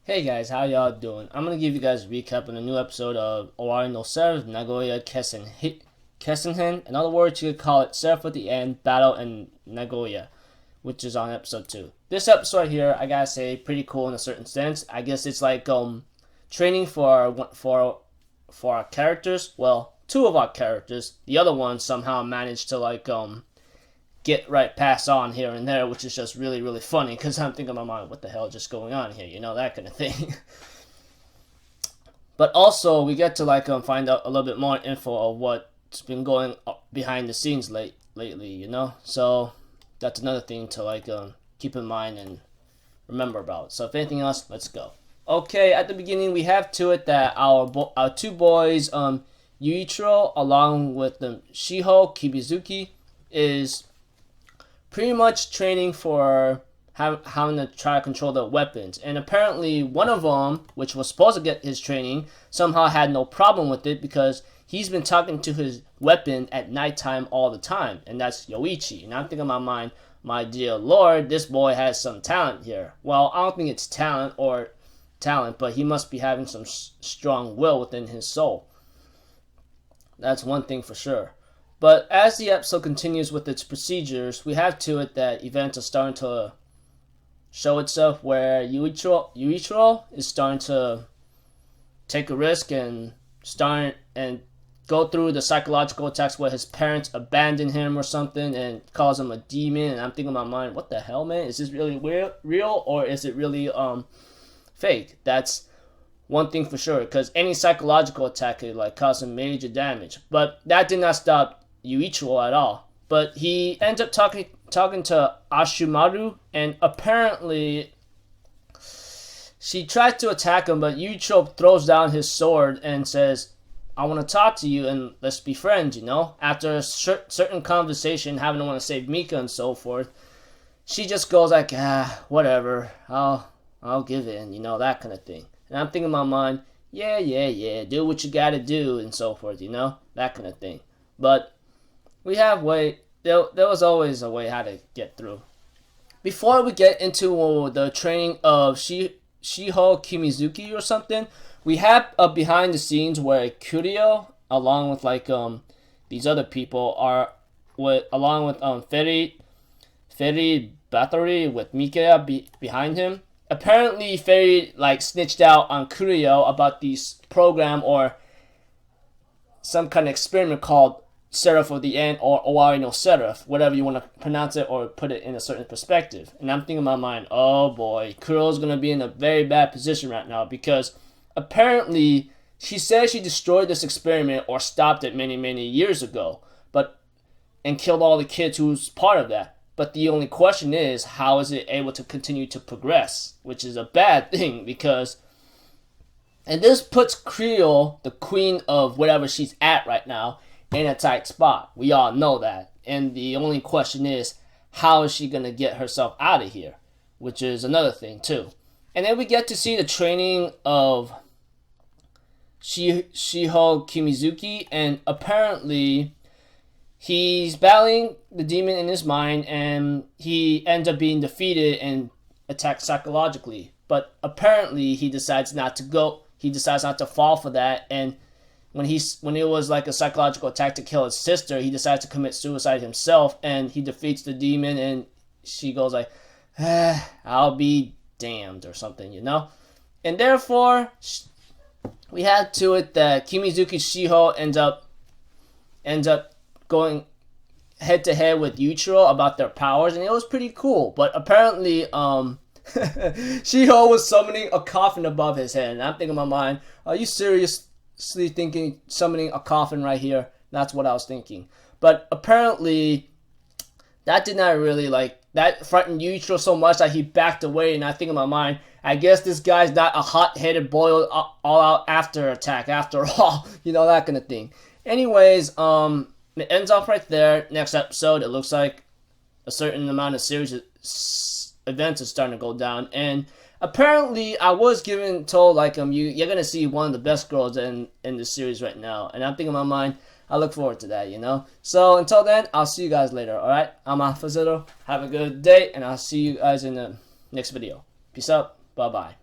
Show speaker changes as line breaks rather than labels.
Hey guys, how y'all doing? I'm gonna give you guys a recap on a new episode of Owari no Seraph, Nagoya Kessen-hen. In other words, you could call it Seraph at the End, Battle in Nagoya, which is on episode 2. This episode right here, I gotta say, pretty cool in a certain sense. I guess it's like training for our characters. Well, two of our characters. The other one somehow managed to get right past on here and there, which is just really funny because I'm thinking in my mind, what the hell is just going on here, that kind of thing. But also we get to find out a little bit more info of what's been going behind the scenes lately, so that's another thing to keep in mind and remember about. So if anything else, let's go. Okay, at the beginning we have to it that our two boys, Yuichiro along with Shiho Kibizuki, is pretty much training for having to try to control the weapons. And apparently one of them, which was supposed to get his training, somehow had no problem with it because he's been talking to his weapon at nighttime all the time. And that's Yoichi. And I'm thinking in my mind, my dear Lord, this boy has some talent here. Well, I don't think it's talent, but he must be having some strong will within his soul. That's one thing for sure. But as the episode continues with its procedures, we have to it that events are starting to show itself where Yuichiro is starting to take a risk and go through the psychological attacks where his parents abandon him or something and calls him a demon. And I'm thinking in my mind, what the hell, man? Is this really real or is it really fake? That's one thing for sure, because any psychological attack could cause him major damage. But that did not stop Yuichiro at all. But he ends up talking to Ashimaru, and apparently she tries to attack him, but Yuichiro throws down his sword and says, I want to talk to you and let's be friends, After a certain conversation, having to want to save Mika and so forth, she just goes whatever, I'll give in, that kind of thing. And I'm thinking in my mind, yeah, do what you gotta do and so forth, that kind of thing. But we have there was always a way how to get through. Before we get into the training of Shiho Kimizuki or something, we have a behind the scenes where Kuryo, along with these other people, along with Ferry Battery with Mika behind him. Apparently Ferry snitched out on Kuryo about this program or some kind of experiment called Seraph of the End or Owari no Seraph, whatever you want to pronounce it or put it in a certain perspective. And I'm thinking in my mind, oh boy, Kuryo's going to be in a very bad position right now because apparently she says she destroyed this experiment or stopped it many years ago and killed all the kids who's part of that. But the only question is, how is it able to continue to progress? Which is a bad thing because... And this puts Creole, the queen of whatever she's at right now, in a tight spot. We all know that. And the only question is, how is she going to get herself out of here? Which is another thing too. And then we get to see the training of Shiho Kimizuki, and apparently he's battling the demon in his mind and he ends up being defeated and attacked psychologically. But apparently he decides not to fall for that, and when it was a psychological attack to kill his sister, he decides to commit suicide himself, and he defeats the demon, and she goes I'll be damned or something, And therefore, we had to it that Kimizuki Shiho ends up going head to head with Yuichiro about their powers, and it was pretty cool. But apparently, Shiho was summoning a coffin above his head, and I'm thinking in my mind, are you seriously thinking summoning a coffin right here? That's what I was thinking. But apparently that did not really that frightened Yuichiro so much that he backed away, and I think in my mind, I guess this guy's not a hot-headed boiled all-out after attack after all, that kind of thing. Anyways, it ends off right there. Next episode, it looks like a certain amount of series events is starting to go down, and apparently I was told you're gonna see one of the best girls in this series right now, and I'm thinking in my mind, I look forward to that, So until then, I'll see you guys later. Alright, I'm Afazero. Have a good day, and I'll see you guys in the next video. Peace out. Bye bye.